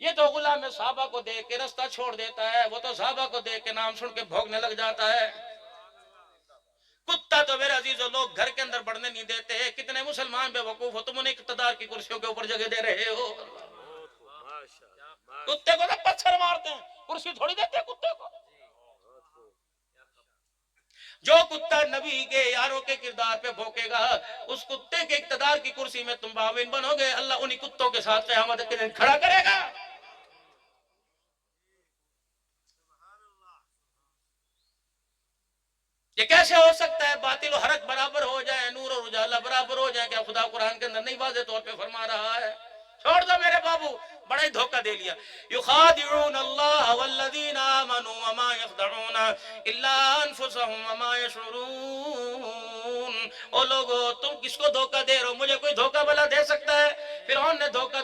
ये तो गुलाम साहबा को देख के रास्ता छोड़ देता है, वो तो साहबा को देख के नाम सुन के भोगने लग जाता है। कुत्ता तो मेरे अजीजों लोग घर के अंदर बढ़ने नहीं देते। कितने मुसलमान बेवकूफ हो, तुम उन्हें इक़्तिदार की कुर्सियों के ऊपर जगह दे रहे हो। कुत्ते को तो पत्थर मारते हैं, कुर्सी थोड़ी देते कुत्ते को। जो कुत्ता नबी के यारों के किरदार पे भोंकेगा, उस कुत्ते के इक़्तिदार की कुर्सी में तुम बाविन बनोगे। अल्लाह उन्हीं कुत्तों के साथ क़यामत के दिन खड़ा करेगा। ये कैसे हो सकता है? बातिल और हक बराबर हो जाए, नूर और उजाला बराबर हो जाए। क्या खुदा कुरान के अंदर नहीं वाज़ेह तौर पे फरमा रहा है? छोड़ दो मेरे बाबू, बड़ा ही धोखा दे लिया। युखादिऊन अल्लाह वल्लज़ीना आमनू वमा यख़दऊन इल्ला अनफुसहुम वमा यशऊरून। ओ लोगो, तुम किसको धोखा दे रहे हो? मुझे कोई धोखा भला दे सकता है? फिरौन ने धोखा